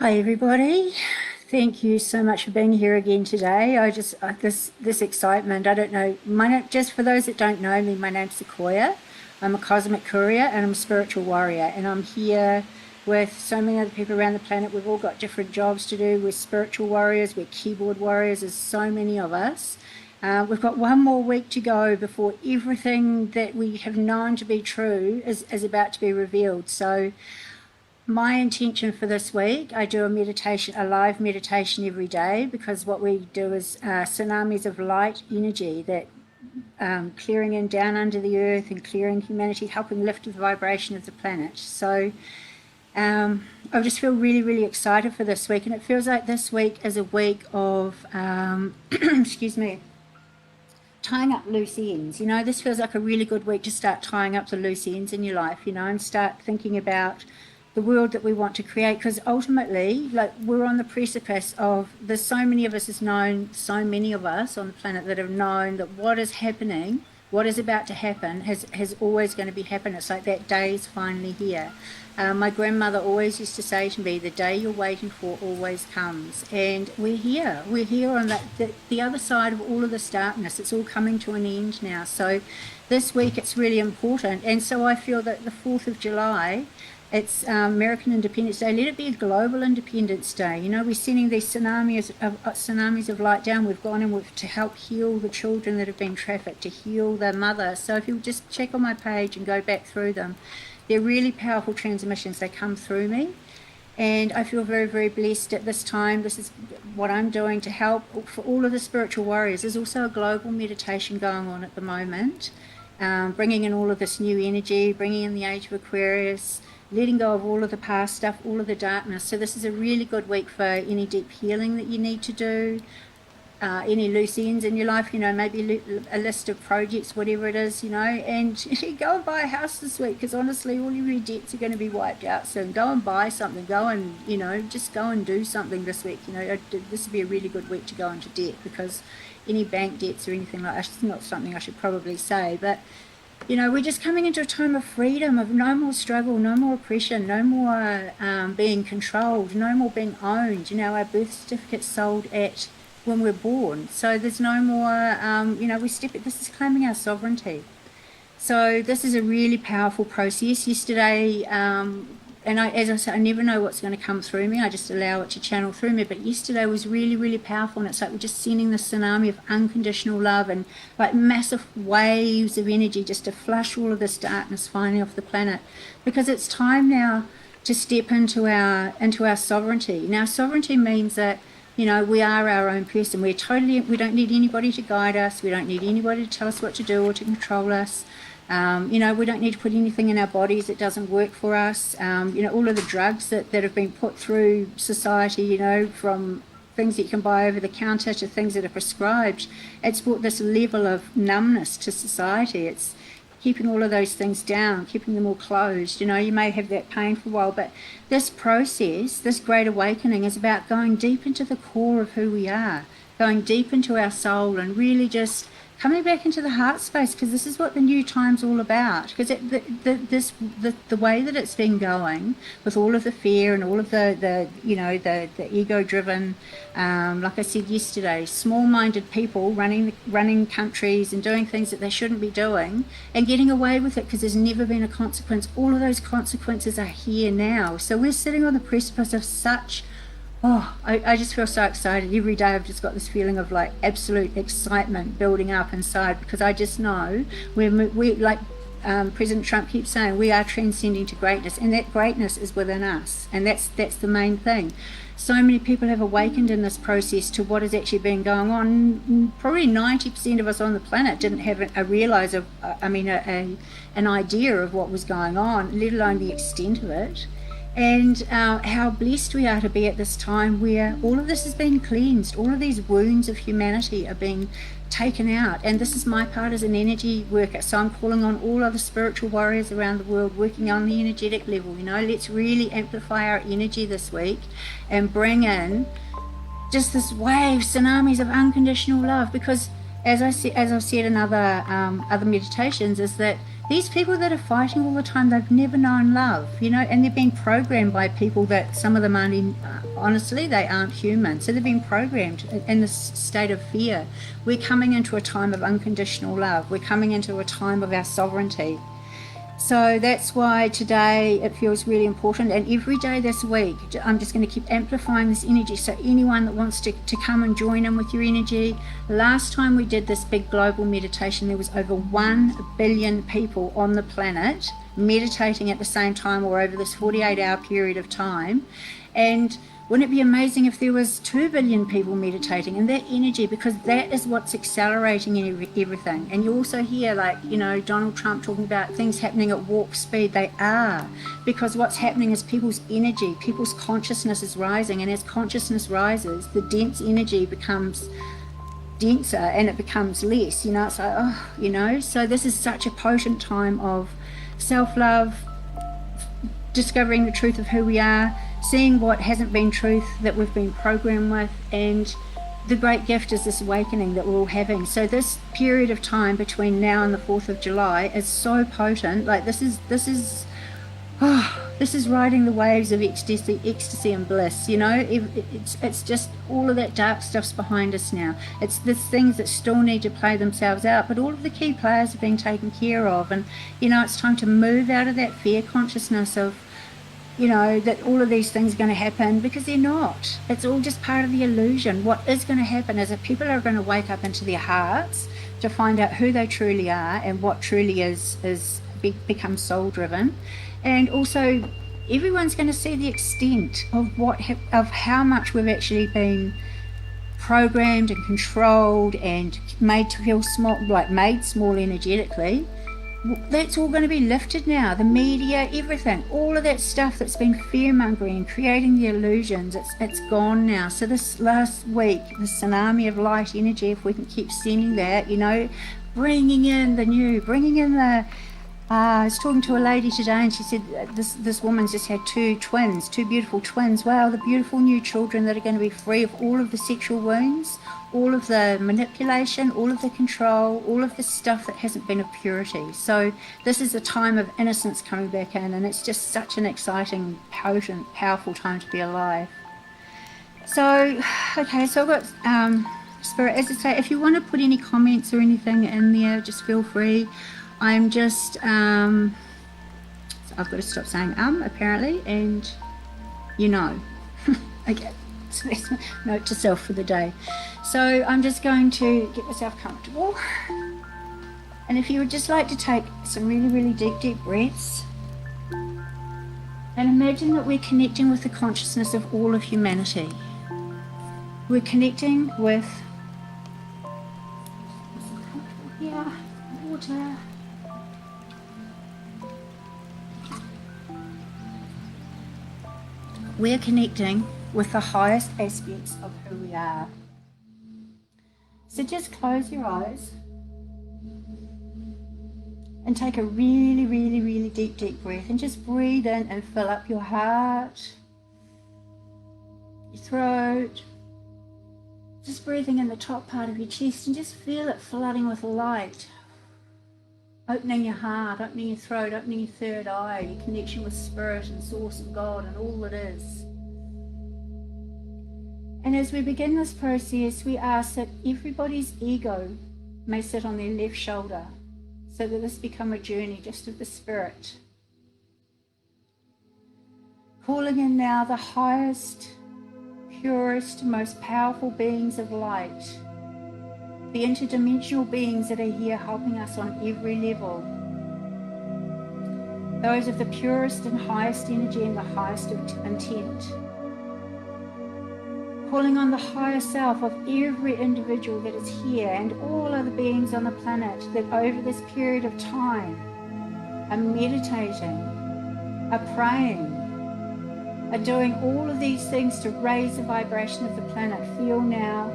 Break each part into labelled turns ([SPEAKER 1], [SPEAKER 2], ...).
[SPEAKER 1] Hi everybody. Thank you so much for being here again today. This excitement. I don't know. Just for those that don't know me, my name's Sequoia. I'm a cosmic courier and I'm a spiritual warrior, and I'm here with so many other people around the planet. We've all got different jobs to do. We're spiritual warriors. We're keyboard warriors. There's so many of us. We've got one more week to go before everything that we have known to be true is about to be revealed. So my intention for this week, I do a live meditation every day, because what we do is tsunamis of light energy that clearing in down under the earth and clearing humanity, helping lift the vibration of the planet. So I just feel really, really excited for this week, and it feels like this week is a week of, excuse me, tying up loose ends. This feels like a really good week to start tying up the loose ends in your life, and start thinking about the world that we want to create, because ultimately, like, we're on the precipice of, there's so many of us on the planet that have known that what is happening, what is about to happen, has always going to be happening. It's like that day is finally here. My grandmother always used to say to me, the day you're waiting for always comes. And we're here on the other side of all of this darkness. It's all coming to an end now. So this week it's really important. And so I feel that the 4th of July, it's American Independence Day. Let it be a global Independence Day. We're sending these tsunamis of light down. We've gone in to help heal the children that have been trafficked, to heal their mother. So if you just check on my page and go back through them, they're really powerful transmissions. They come through me. And I feel very, very blessed at this time. This is what I'm doing to help for all of the spiritual warriors. There's also a global meditation going on at the moment, bringing in all of this new energy, bringing in the age of Aquarius, letting go of all of the past stuff, all of the darkness. So this is a really good week for any deep healing that you need to do, any loose ends in your life, maybe a list of projects, whatever it is, and go and buy a house this week, because honestly, all of your debts are going to be wiped out soon. Go and buy something, just go and do something this week. This would be a really good week to go into debt, because any bank debts or anything like that, it's not something I should probably say, but we're just coming into a time of freedom, of no more struggle, no more oppression, no more being controlled, no more being owned. Our birth certificate's sold at when we're born. So there's no more, this is claiming our sovereignty. So this is a really powerful process. Yesterday, as I said, I never know what's going to come through me. I just allow it to channel through me. But yesterday was really, really powerful. And it's like we're just sending this tsunami of unconditional love and like massive waves of energy just to flush all of this darkness finally off the planet. Because it's time now to step into our sovereignty. Now, sovereignty means that, we are our own person. We don't need anybody to guide us. We don't need anybody to tell us what to do or to control us. We don't need to put anything in our bodies that doesn't work for us. All of the drugs that have been put through society, from things that you can buy over the counter to things that are prescribed, it's brought this level of numbness to society. It's keeping all of those things down, keeping them all closed. You may have that pain for a while, but this process, this great awakening, is about going deep into the core of who we are, going deep into our soul and really just coming back into the heart space, because this is what the new time's all about. Because the way that it's been going, with all of the fear and all of the ego-driven, like I said yesterday, small-minded people running countries and doing things that they shouldn't be doing and getting away with it because there's never been a consequence. All of those consequences are here now. So we're sitting on the precipice of such. I just feel so excited. Every day I've just got this feeling of like absolute excitement building up inside, because I just know we're like President Trump keeps saying, we are transcending to greatness, and that greatness is within us, and that's the main thing. So many people have awakened in this process to what has actually been going on. Probably 90% of us on the planet didn't have an idea of what was going on, let alone the extent of it. And how blessed we are to be at this time where all of this is being cleansed, all of these wounds of humanity are being taken out. And this is my part as an energy worker. So I'm calling on all other spiritual warriors around the world working on the energetic level. Let's really amplify our energy this week and bring in just this wave, tsunamis of unconditional love. Because as I've said in other meditations, is that these people that are fighting all the time, they've never known love, you know, and they've been programmed by people that some of them aren't in, honestly, they aren't human. So they've been programmed in this state of fear. We're coming into a time of unconditional love. We're coming into a time of our sovereignty. So that's why today it feels really important, and every day this week I'm just going to keep amplifying this energy. So anyone that wants to come and join in with your energy, last time we did this big global meditation, there was over 1 billion people on the planet meditating at the same time, or over this 48-hour period of time. And wouldn't it be amazing if there was 2 billion people meditating in that energy? Because that is what's accelerating everything. And you also hear, like, you know, Donald Trump talking about things happening at warp speed. They are. Because what's happening is people's energy, people's consciousness is rising. And as consciousness rises, the dense energy becomes denser and it becomes less. You know, it's like, oh, you know. So this is such a potent time of self-love, discovering the truth of who we are, seeing what hasn't been truth that we've been programmed with, and the great gift is this awakening that we're all having. So this period of time between now and the 4th of July is so potent. Like this is riding the waves of ecstasy and bliss. You know, it's just all of that dark stuff's behind us now. It's the things that still need to play themselves out, but all of the key players are being taken care of. And you know, it's time to move out of that fear consciousness of, you know, that all of these things are going to happen, because they're not. It's all just part of the illusion. What is going to happen is that people are going to wake up into their hearts to find out who they truly are and what truly become soul driven. And also everyone's going to see the extent of of how much we've actually been programmed and controlled and made to feel small, like made small energetically. That's all going to be lifted now. The media, everything, all of that stuff that's been fear-mongering and creating the illusions, it's gone now. So this last week, the tsunami of light energy, if we can keep sending that, you know, bringing in the new, bringing in the... I was talking to a lady today and she said this woman's just had 2 twins, 2 beautiful twins. Wow, the beautiful new children that are going to be free of all of the sexual wounds, all of the manipulation, all of the control, all of the stuff that hasn't been of purity. So this is a time of innocence coming back in, and it's just such an exciting, potent, powerful time to be alive. So, okay, so I've got Spirit, as I say, if you want to put any comments or anything in there, just feel free. I'm just, I've got to stop saying apparently, and you know. Okay, so that's my note to self for the day. So I'm just going to get myself comfortable. And if you would just like to take some really, really deep breaths, and imagine that we're connecting with the consciousness of all of humanity. We're connecting with water. We're connecting with the highest aspects of who we are. So just close your eyes and take a really, really, really deep breath, and just breathe in and fill up your heart, your throat, just breathing in the top part of your chest, and just feel it flooding with light, opening your heart, opening your throat, opening your third eye, your connection with Spirit and Source and God and all that is. And as we begin this process, we ask that everybody's ego may sit on their left shoulder, so that this become a journey just of the Spirit. Calling in now the highest, purest, most powerful beings of light, the interdimensional beings that are here helping us on every level, those of the purest and highest energy and the highest intent, calling on the higher self of every individual that is here and all other beings on the planet that over this period of time are meditating, are praying, are doing all of these things to raise the vibration of the planet. Feel now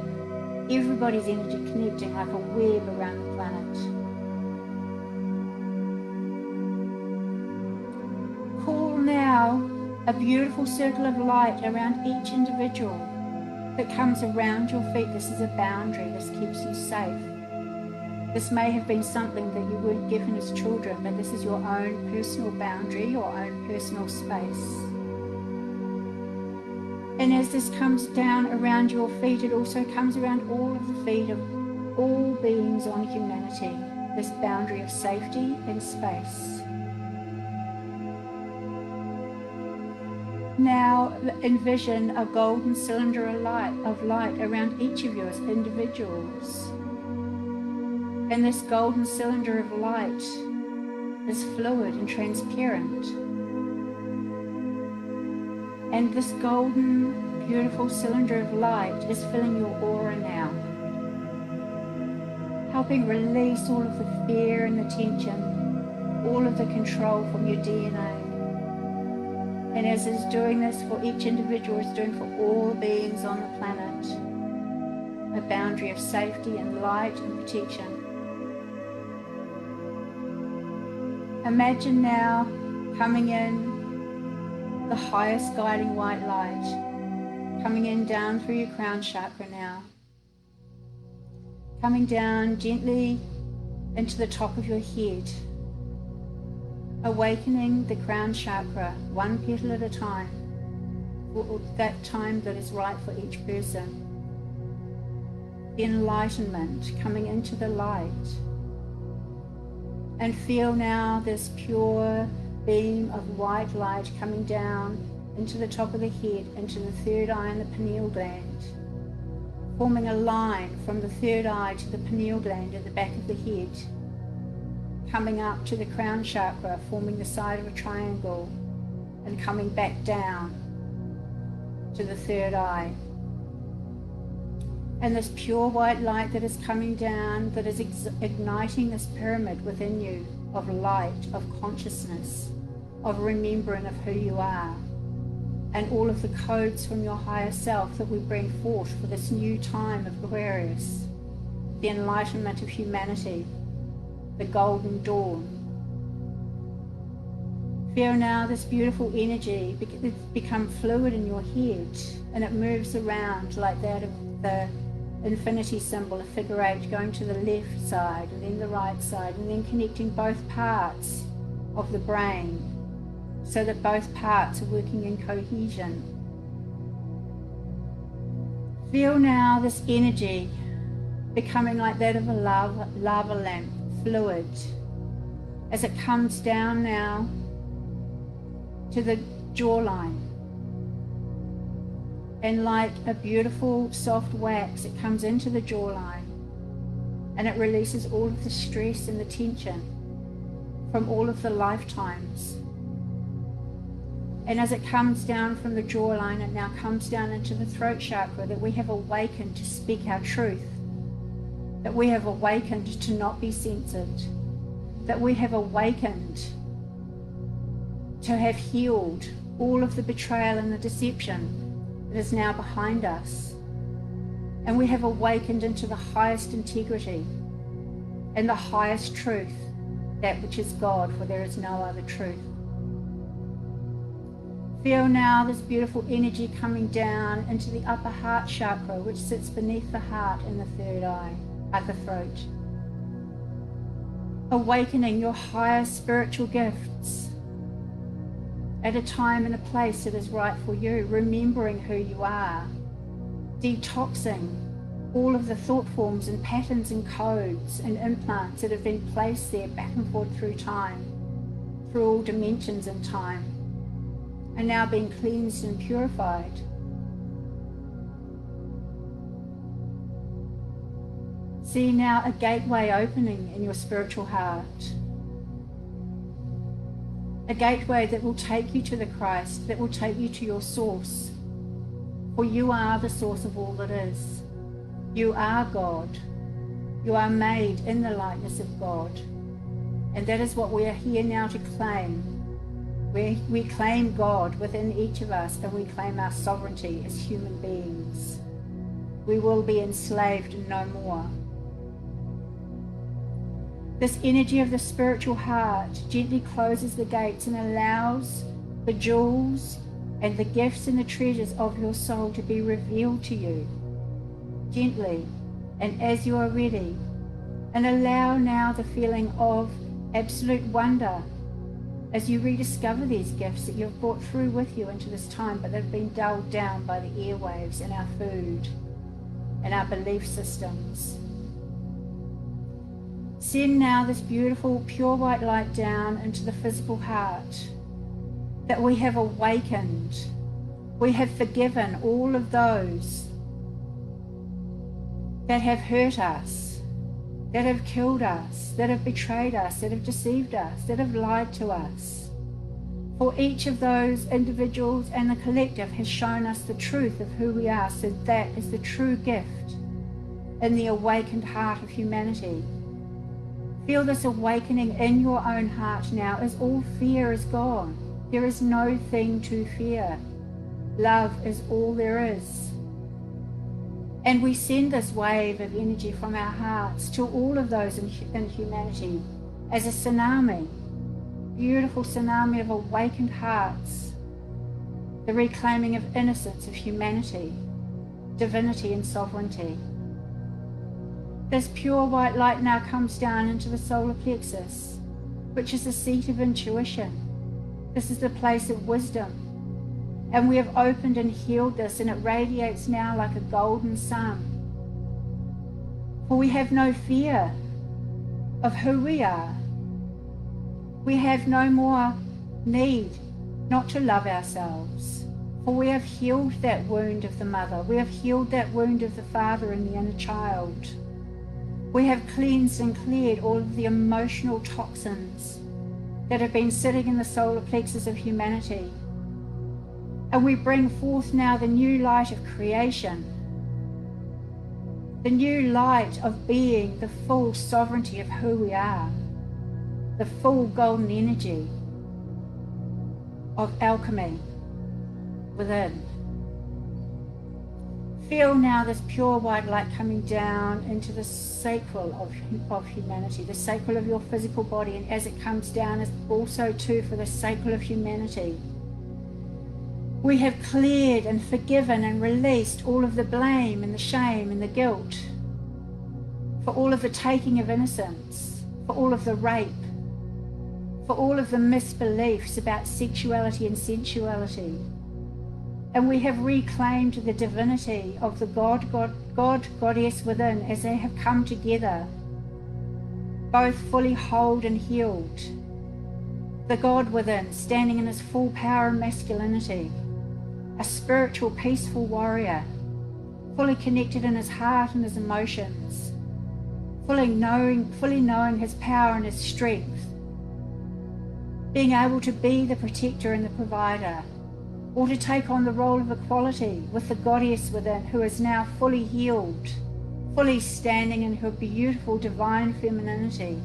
[SPEAKER 1] everybody's energy connecting like a web around the planet. Call now a beautiful circle of light around each individual that comes around your feet. This is a boundary. This keeps you safe. This may have been something that you weren't given as children, but this is your own personal boundary, your own personal space. And as this comes down around your feet, it also comes around all of the feet of all beings on humanity, this boundary of safety and space. Now envision a golden cylinder of light around each of you as individuals. And this golden cylinder of light is fluid and transparent. And this golden, beautiful cylinder of light is filling your aura now, helping release all of the fear and the tension, all of the control from your DNA. And as it's doing this for each individual, it's doing for all beings on the planet, a boundary of safety and light and protection. Imagine now coming in the highest guiding white light, coming in down through your crown chakra now, coming down gently into the top of your head, awakening the crown chakra one petal at a time, for that time that is right for each person. The enlightenment coming into the light. And feel now this pure beam of white light coming down into the top of the head, into the third eye and the pineal gland, forming a line from the third eye to the pineal gland at the back of the head, coming up to the crown chakra, forming the side of a triangle, and coming back down to the third eye. And this pure white light that is coming down, that is igniting this pyramid within you of light, of consciousness, of remembering of who you are, and all of the codes from your higher self that we bring forth for this new time of Aquarius, the enlightenment of humanity, the golden dawn. Feel now this beautiful energy become fluid in your head, and it moves around like that of the infinity symbol, a figure 8, going to the left side and then the right side, and then connecting both parts of the brain so that both parts are working in cohesion. Feel now this energy becoming like that of a lava lamp, fluid, as it comes down now to the jawline. And like a beautiful soft wax, it comes into the jawline and it releases all of the stress and the tension from all of the lifetimes. And as it comes down from the jawline, it now comes down into the throat chakra, that we have awakened to speak our truth, that we have awakened to not be censored, that we have awakened to have healed all of the betrayal and the deception that is now behind us. And we have awakened into the highest integrity and the highest truth, that which is God, for there is no other truth. Feel now this beautiful energy coming down into the upper heart chakra, which sits beneath the heart in the third eye, at the throat. Awakening your higher spiritual gifts at a time and a place that is right for you, remembering who you are, detoxing all of the thought forms and patterns and codes and implants that have been placed there back and forth through time, through all dimensions and time, are now being cleansed and purified. See now a gateway opening in your spiritual heart. A gateway that will take you to the Christ, that will take you to your source. For you are the source of all that is. You are God. You are made in the likeness of God. And that is what we are here now to claim. We claim God within each of us, and we claim our sovereignty as human beings. We will be enslaved no more. This energy of the spiritual heart gently closes the gates and allows the jewels and the gifts and the treasures of your soul to be revealed to you gently. And as you are ready, And allow now the feeling of absolute wonder as you rediscover these gifts that you've brought through with you into this time, but they've been dulled down by the airwaves and our food and our belief systems. Send now this beautiful pure white light down into the physical heart, that we have awakened, we have forgiven all of those that have hurt us, that have killed us, that have betrayed us, that have deceived us, that have lied to us. For each of those individuals and the collective has shown us the truth of who we are, so that is the true gift in the awakened heart of humanity. Feel this awakening in your own heart now as all fear is gone. There is no thing to fear. Love is all there is. And we send this wave of energy from our hearts to all of those in humanity as a tsunami, beautiful tsunami of awakened hearts, the reclaiming of innocence of humanity, divinity and sovereignty. This pure white light now comes down into the solar plexus, which is the seat of intuition. This is the place of wisdom. And we have opened and healed this, and it radiates now like a golden sun. For we have no fear of who we are. We have no more need not to love ourselves. For we have healed that wound of the mother. We have healed that wound of the father and the inner child. We have cleansed and cleared all of the emotional toxins that have been sitting in the solar plexus of humanity. And we bring forth now the new light of creation, the new light of being the full sovereignty of who we are, the full golden energy of alchemy within. Feel now this pure white light coming down into the sacral of humanity, the sacral of your physical body, and as it comes down, it's also too for the sacral of humanity. We have cleared and forgiven and released all of the blame and the shame and the guilt for all of the taking of innocence, for all of the rape, for all of the misbeliefs about sexuality and sensuality. And we have reclaimed the divinity of the God, Goddess within as they have come together, both fully whole and healed. The God within standing in his full power and masculinity, a spiritual, peaceful warrior, fully connected in his heart and his emotions, fully knowing his power and his strength, being able to be the protector and the provider, or to take on the role of equality with the goddess within, who is now fully healed, fully standing in her beautiful divine femininity,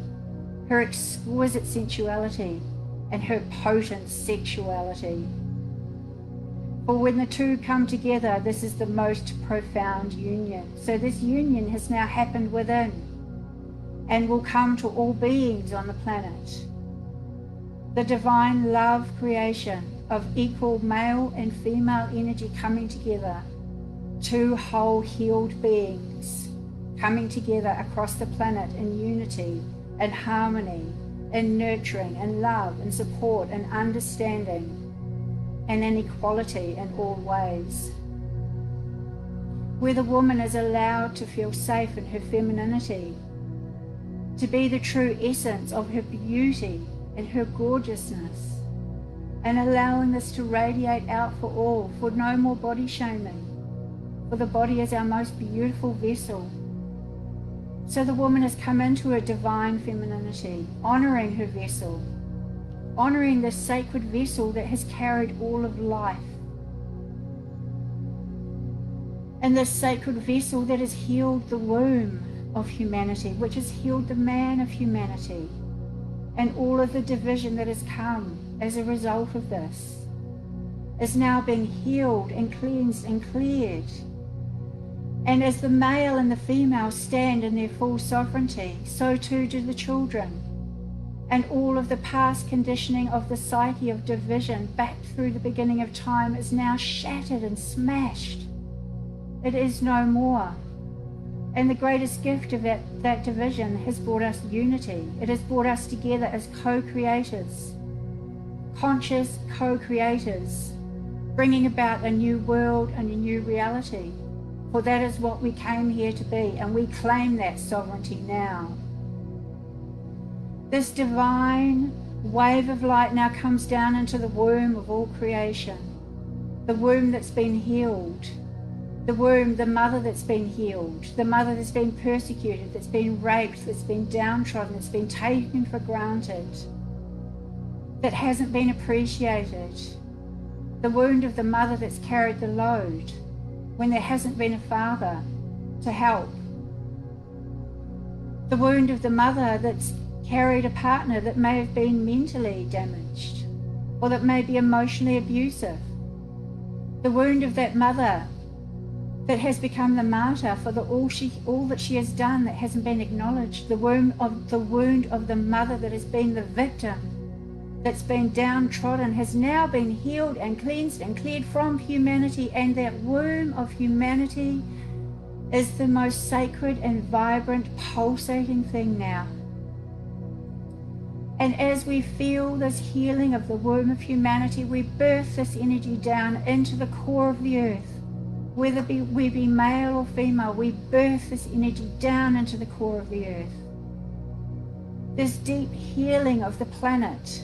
[SPEAKER 1] her exquisite sensuality, and her potent sexuality. For when the two come together, this is the most profound union. So this union has now happened within and will come to all beings on the planet. The divine love creation of equal male and female energy coming together, two whole healed beings coming together across the planet in unity and harmony and nurturing and love and support and understanding and in equality in all ways. Where the woman is allowed to feel safe in her femininity, to be the true essence of her beauty and her gorgeousness, and allowing this to radiate out for all, for no more body shaming, for the body is our most beautiful vessel. So the woman has come into her divine femininity, honoring her vessel, honoring this sacred vessel that has carried all of life, and this sacred vessel that has healed the womb of humanity, which has healed the man of humanity, and all of the division that has come as a result of this is now being healed and cleansed and cleared. And as the male and the female stand in their full sovereignty, so too do the children. And all of the past conditioning of the psyche of division back through the beginning of time is now shattered and smashed. It is no more. And the greatest gift of that division has brought us unity. It has brought us together as co-creators, conscious co-creators, bringing about a new world and a new reality. For that is what we came here to be, and we claim that sovereignty now. This divine wave of light now comes down into the womb of all creation, the womb that's been healed, the womb, the mother that's been healed, the mother that's been persecuted, that's been raped, that's been downtrodden, that's been taken for granted, that hasn't been appreciated, the wound of the mother that's carried the load when there hasn't been a father to help, the wound of the mother that's carried a partner that may have been mentally damaged or that may be emotionally abusive, the wound of that mother that has become the martyr for all that she has done that hasn't been acknowledged, the wound of the mother that has been the victim, that's been downtrodden, has now been healed and cleansed and cleared from humanity, and that womb of humanity is the most sacred and vibrant, pulsating thing now. And as we feel this healing of the womb of humanity, we birth this energy down into the core of the earth. Whether we be male or female, we birth this energy down into the core of the earth. This deep healing of the planet.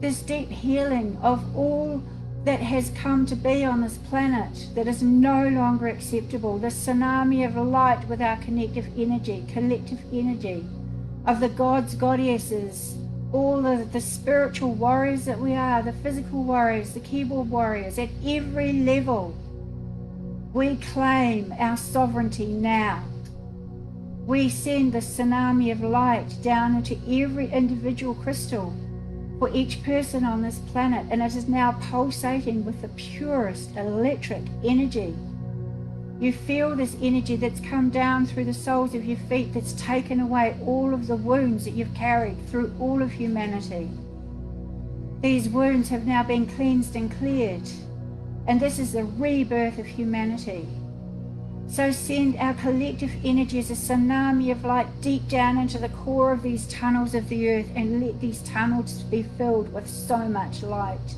[SPEAKER 1] This deep healing of all that has come to be on this planet that is no longer acceptable. This tsunami of light with our collective energy, of the gods, goddesses, all of the spiritual warriors that we are, the physical warriors, the keyboard warriors, at every level. We claim our sovereignty now. We send the tsunami of light down into every individual crystal for each person on this planet, and it is now pulsating with the purest electric energy. You feel this energy that's come down through the soles of your feet, that's taken away all of the wounds that you've carried through all of humanity. These wounds have now been cleansed and cleared, and this is the rebirth of humanity. So send our collective energy as a tsunami of light deep down into the core of these tunnels of the earth, and let these tunnels be filled with so much light.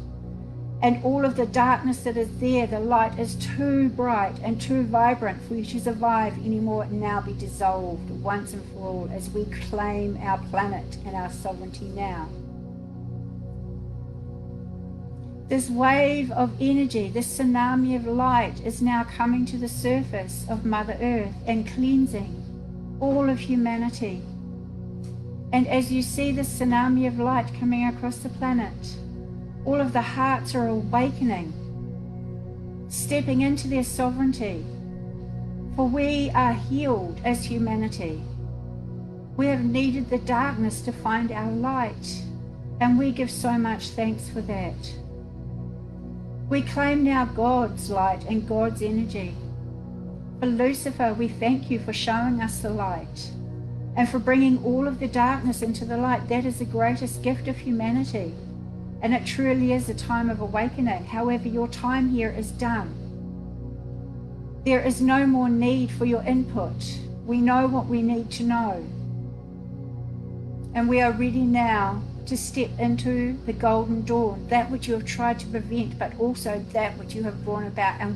[SPEAKER 1] And all of the darkness that is there, the light is too bright and too vibrant for you to survive anymore, and now be dissolved once and for all as we claim our planet and our sovereignty now. This wave of energy, this tsunami of light is now coming to the surface of Mother Earth and cleansing all of humanity. And as you see this tsunami of light coming across the planet, all of the hearts are awakening, stepping into their sovereignty. For we are healed as humanity. We have needed the darkness to find our light, and we give so much thanks for that. We claim now God's light and God's energy. For Lucifer, we thank you for showing us the light and for bringing all of the darkness into the light. That is the greatest gift of humanity. And it truly is a time of awakening. However, your time here is done. There is no more need for your input. We know what we need to know. And we are ready now to step into the golden dawn, that which you have tried to prevent, but also that which you have brought about. And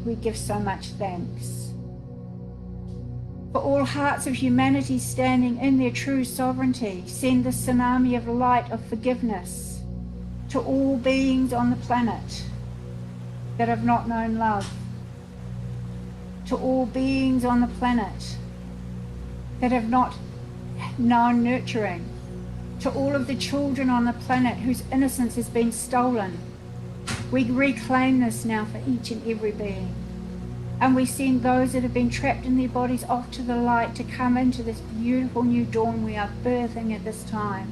[SPEAKER 1] we give so much thanks. For all hearts of humanity standing in their true sovereignty, send the tsunami of light of forgiveness to all beings on the planet that have not known love, to all beings on the planet that have not known nurturing, to all of the children on the planet whose innocence has been stolen. We reclaim this now for each and every being. And we send those that have been trapped in their bodies off to the light to come into this beautiful new dawn we are birthing at this time.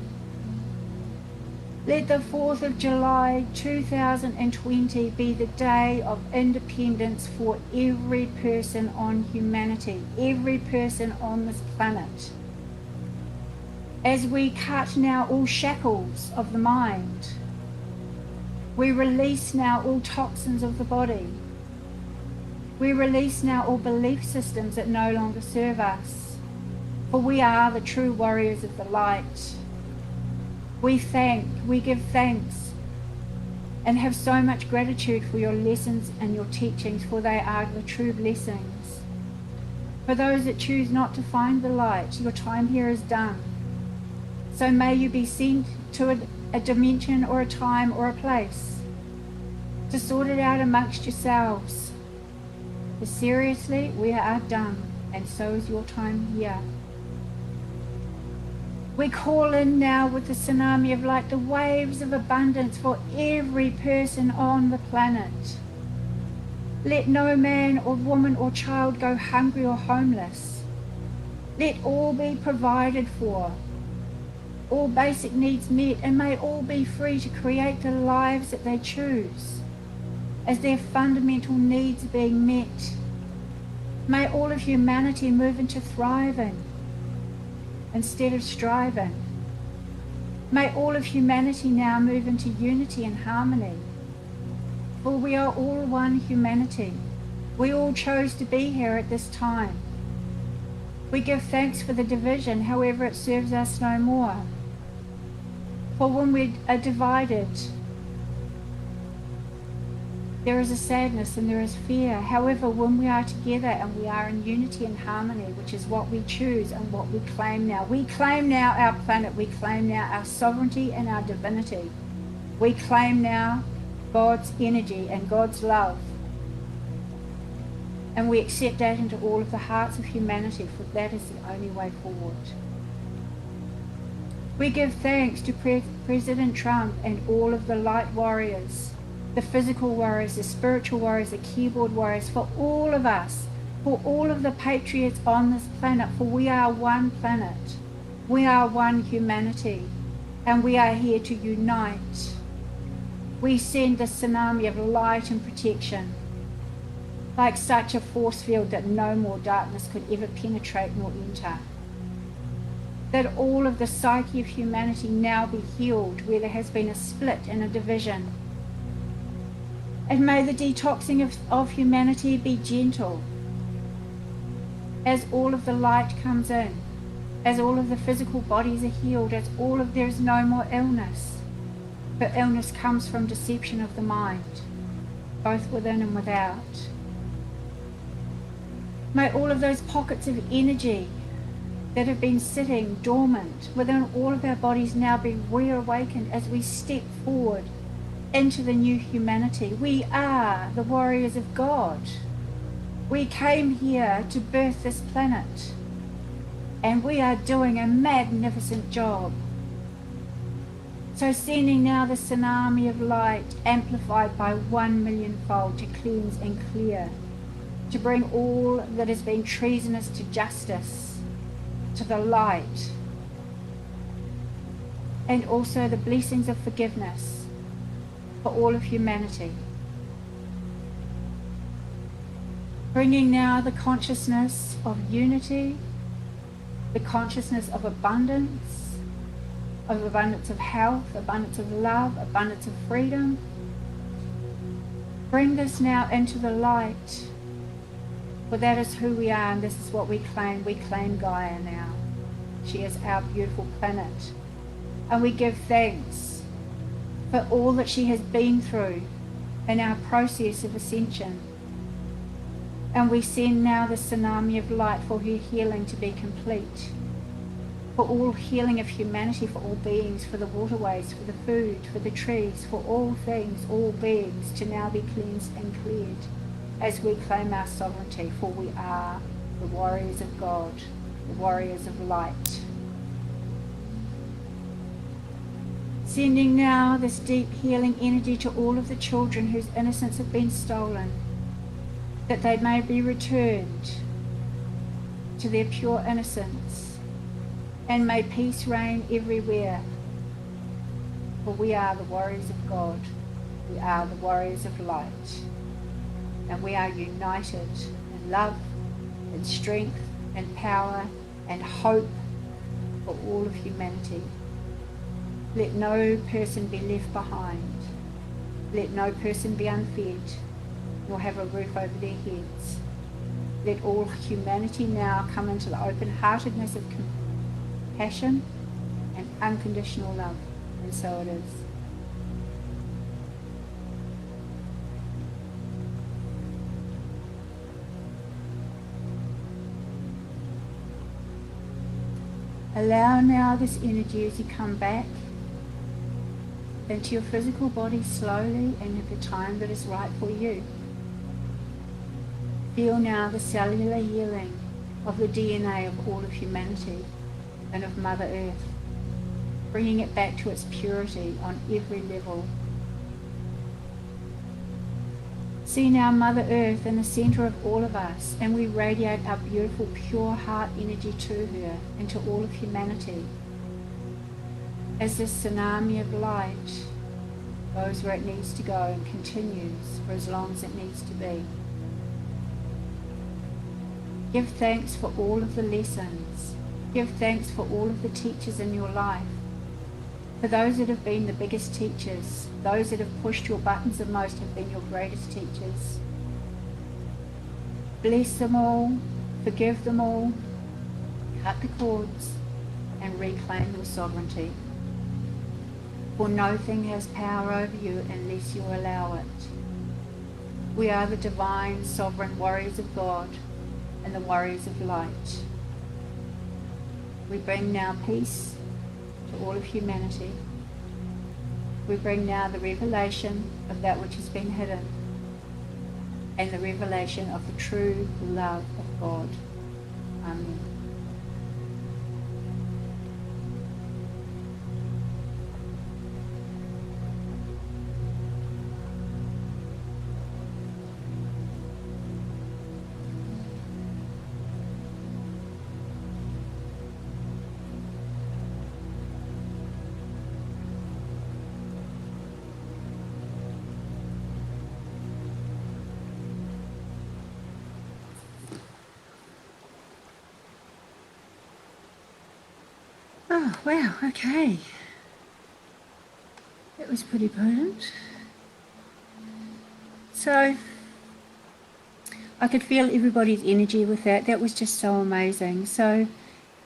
[SPEAKER 1] Let the 4th of July 2020 be the day of independence for every person on humanity, every person on this planet. As we cut now all shackles of the mind, we release now all toxins of the body. We release now all belief systems that no longer serve us, for we are the true warriors of the light. We give thanks, and have so much gratitude for your lessons and your teachings, for they are the true blessings. For those that choose not to find the light, your time here is done. So may you be sent to a dimension or a time or a place to sort it out amongst yourselves. But seriously, we are done, and so is your time here. We call in now with the tsunami of light, the waves of abundance for every person on the planet. Let no man or woman or child go hungry or homeless. Let all be provided for, all basic needs met, and may all be free to create the lives that they choose as their fundamental needs are being met. May all of humanity move into thriving instead of striving. May all of humanity now move into unity and harmony. For we are all one humanity. We all chose to be here at this time. We give thanks for the division, however it serves us no more. For when we are divided, there is a sadness and there is fear. However, when we are together and we are in unity and harmony, which is what we choose and what we claim now. We claim now our planet. We claim now our sovereignty and our divinity. We claim now God's energy and God's love. And we accept that into all of the hearts of humanity, for that is the only way forward. We give thanks to President Trump and all of the light warriors, the physical warriors, the spiritual warriors, the keyboard warriors, for all of us, for all of the patriots on this planet, for we are one planet, we are one humanity, and we are here to unite. We send the tsunami of light and protection, like such a force field that no more darkness could ever penetrate nor enter. That all of the psyche of humanity now be healed where there has been a split and a division. And may the detoxing of humanity be gentle as all of the light comes in, as all of the physical bodies are healed, as there is no more illness. For illness comes from deception of the mind, both within and without. May all of those pockets of energy that have been sitting dormant within all of our bodies now be reawakened as we step forward into the new humanity. We are the warriors of God. We came here to birth this planet, and we are doing a magnificent job. So sending now the tsunami of light amplified by 1 million-fold to cleanse and clear, to bring all that has been treasonous to justice, to the light, and also the blessings of forgiveness for all of humanity. Bringing now the consciousness of unity, the consciousness of abundance of health, abundance of love, abundance of freedom. Bring this now into the light, for that is who we are, and this is what we claim. We claim Gaia now. She is our beautiful planet, and we give thanks for all that she has been through in our process of ascension. And we send now the tsunami of light for her healing to be complete, for all healing of humanity, for all beings, for the waterways, for the food, for the trees, for all things, all beings to now be cleansed and cleared as we claim our sovereignty, for we are the warriors of God, the warriors of light. Sending now this deep healing energy to all of the children whose innocence have been stolen, that they may be returned to their pure innocence, and may peace reign everywhere. For we are the warriors of God, we are the warriors of light, and we are united in love and strength and power and hope for all of humanity. Let no person be left behind. Let no person be unfed. will have a roof over their heads. Let all humanity now come into the open-heartedness of compassion and unconditional love. And so it is. Allow now this energy as you come back into your physical body slowly and at the time that is right for you. Feel now the cellular healing of the DNA of all of humanity and of Mother Earth, bringing it back to its purity on every level. See now Mother Earth in the center of all of us, and we radiate our beautiful pure heart energy to her and to all of humanity. As this tsunami of light goes where it needs to go and continues for as long as it needs to be. Give thanks for all of the lessons. Give thanks for all of the teachers in your life. For those that have been the biggest teachers, those that have pushed your buttons the most have been your greatest teachers. Bless them all, forgive them all, cut the cords, and reclaim your sovereignty. For nothing has power over you unless you allow it. We are the divine, sovereign warriors of God and the warriors of light. We bring now peace to all of humanity. We bring now the revelation of that which has been hidden and the revelation of the true love of God. Amen. Oh, wow, okay. That was pretty potent. So, I could feel everybody's energy with that. That was just so amazing. So,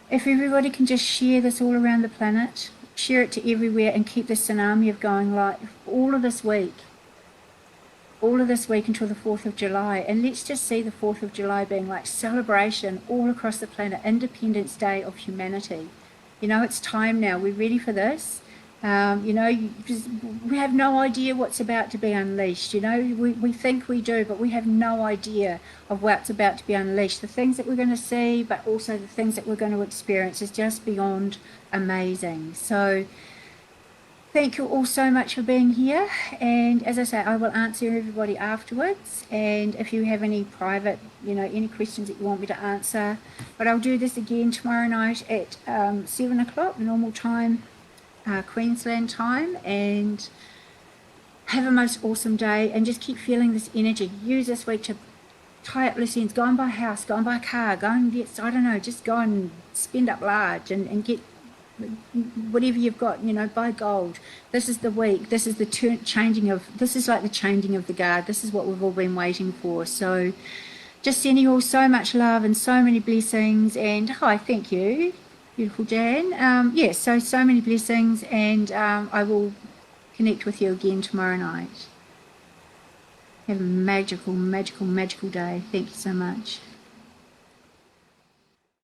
[SPEAKER 1] if everybody can just share this all around the planet, share it to everywhere and keep this tsunami of going live all of this week until the 4th of July. And let's just see the 4th of July being like celebration all across the planet, Independence Day of humanity. You know, it's time now. We're ready for this. You know, we have no idea what's about to be unleashed. You know, we think we do, but we have no idea of what's about to be unleashed. The things that we're going to see, but also the things that we're going to experience is just beyond amazing. So thank you all so much for being here. And as I say, I will answer everybody afterwards. And if you have any private, you know, any questions that you want me to answer, but I'll do this again tomorrow night at 7 o'clock, normal time, Queensland time. And have a most awesome day and just keep feeling this energy. Use this week to tie up loose ends. Go and buy a house, go and buy a car, go and get, I don't know, just go and spend up large and get whatever you've got, you know, buy gold. This is the week. This is the this is like the changing of the guard. This is what we've all been waiting for. So just sending you all so much love and so many blessings. And hi, thank you, beautiful Jan. Yes, so many blessings, and I will connect with you again tomorrow night. Have a magical, magical, magical day. Thank you so much.